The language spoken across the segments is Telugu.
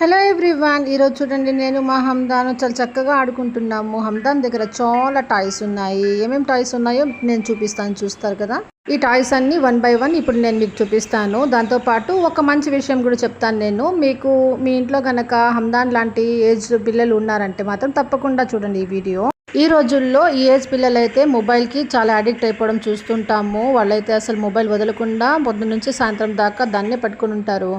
హలో ఎవ్రీవన్, ఈరోజు చూడండి నేను మా హమ్దాను చాలా చక్కగా ఆడుకుంటున్నాము. హమ్దాన్ దగ్గర చాలా టాయ్స్ ఉన్నాయి. ఏమేమి టాయ్స్ ఉన్నాయో నేను చూపిస్తాను, చూస్తారు కదా. ఈ టాయ్స్ అన్నీ 1 బై 1 ఇప్పుడు నేను మీకు చూపిస్తాను. దాంతోపాటు ఒక మంచి విషయం కూడా చెప్తాను. నేను మీకు మీ ఇంట్లో కనుక హమ్దాన్ లాంటి ఏజ్ పిల్లలు ఉన్నారంటే మాత్రం తప్పకుండా చూడండి ఈ వీడియో. ఈ రోజుల్లో ఈ ఏజ్ పిల్లలు అయితే మొబైల్కి చాలా అడిక్ట్ అయిపోవడం చూస్తుంటాము. వాళ్ళైతే అసలు మొబైల్ వదలకుండా పొద్దున్న నుంచి సాయంత్రం దాకా దాన్నే పట్టుకుని ఉంటారు.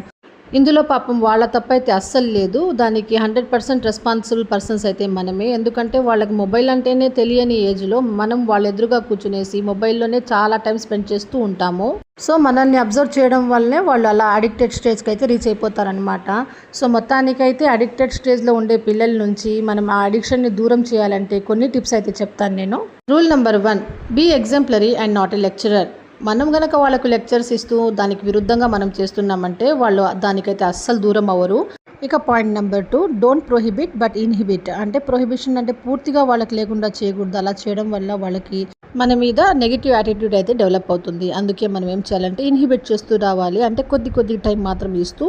ఇందులో పాపం వాళ్ళ తప్పైతే అస్సలు లేదు. దానికి 100% రెస్పాన్సిబుల్ పర్సన్స్ అయితే మనమే. ఎందుకంటే వాళ్ళకి మొబైల్ అంటేనే తెలియని ఏజ్లో మనం వాళ్ళ ఎదురుగా కూర్చునేసి మొబైల్లోనే చాలా టైం స్పెండ్ చేస్తూ ఉంటాము. సో మనల్ని అబ్జర్వ్ చేయడం వల్లనే వాళ్ళు అలా అడిక్టెడ్ స్టేజ్కి అయితే రీచ్ అయిపోతారనమాట. సో మొత్తానికైతే అడిక్టెడ్ స్టేజ్లో ఉండే పిల్లల నుంచి మనం ఆ అడిక్షన్ని దూరం చేయాలంటే కొన్ని టిప్స్ అయితే చెప్తాను నేను. Rule number 1, be exemplary and not a lecturer. మనం గనక వాళ్ళకు లెక్చర్స్ ఇస్తూ దానికి విరుద్ధంగా మనం చేస్తున్నామంటే వాళ్ళు దానికైతే అస్సలు దూరం అవ్వరు. ఇక point number 2, don't prohibit but inhibit. అంటే ప్రొహిబిషన్ అంటే పూర్తిగా వాళ్ళకి లేకుండా చేయకూడదు. అలా చేయడం వల్ల వాళ్ళకి మన మీద నెగిటివ్ యాటిట్యూడ్ అయితే డెవలప్ అవుతుంది. అందుకే మనం ఏం చేయాలంటే ఇన్హిబిట్ చేస్తూ రావాలి. అంటే కొద్ది టైం మాత్రం ఇస్తూ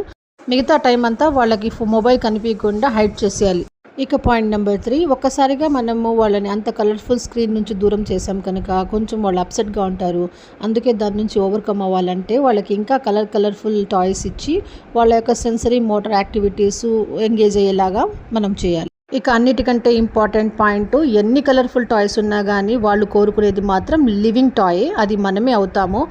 మిగతా టైం అంతా వాళ్ళకి మొబైల్ కనిపించకుండా హైడ్ చేసేయాలి. ఇక పాయింట్ నెంబర్ 3, ఒక్కసారిగా మనము వాళ్ళని అంత కలర్ఫుల్ స్క్రీన్ నుంచి దూరం చేసాం కనుక కొంచెం వాళ్ళు అప్సెట్గా ఉంటారు. అందుకే దాని నుంచి ఓవర్కమ్ అవ్వాలంటే వాళ్ళకి ఇంకా కలర్ఫుల్ టాయ్స్ ఇచ్చి వాళ్ళ యొక్క సెన్సరీ మోటార్ యాక్టివిటీస్ ఎంగేజ్ అయ్యేలాగా మనం చేయాలి. ఇక అన్నిటికంటే ఇంపార్టెంట్ పాయింట్, ఎన్ని కలర్ఫుల్ టాయ్స్ ఉన్నా కానీ వాళ్ళు కోరుకునేది మాత్రం లివింగ్ టాయ్. అది మనమే అవుతాము.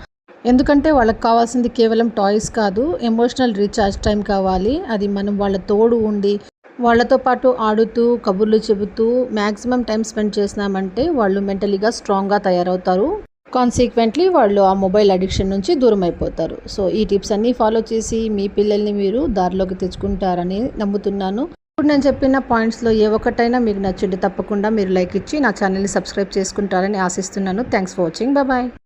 ఎందుకంటే వాళ్ళకి కావాల్సింది కేవలం టాయ్స్ కాదు, ఎమోషనల్ రీఛార్జ్ టైం కావాలి. అది మనం వాళ్ళ తోడు ఉండి వాళ్ళతో పాటు ఆడుతూ కబుర్లు చెబుతూ మ్యాక్సిమం టైం స్పెండ్ చేసినామంటే వాళ్ళు మెంటలీగా స్ట్రాంగ్గా తయారవుతారు. కాన్సిక్వెంట్లీ వాళ్ళు ఆ మొబైల్ అడిక్షన్ నుంచి దూరం అయిపోతారు. సో ఈ టిప్స్ అన్నీ ఫాలో చేసి మీ పిల్లల్ని మీరు దారిలోకి తెచ్చుకుంటారని నమ్ముతున్నాను. ఇప్పుడు నేను చెప్పిన పాయింట్స్లో ఏ ఒక్కటైనా మీకు నచ్చింది తప్పకుండా మీరు లైక్ ఇచ్చి నా ఛానల్ని సబ్స్క్రైబ్ చేసుకుంటారని ఆశిస్తున్నాను. Thanks for watching. బాయ్.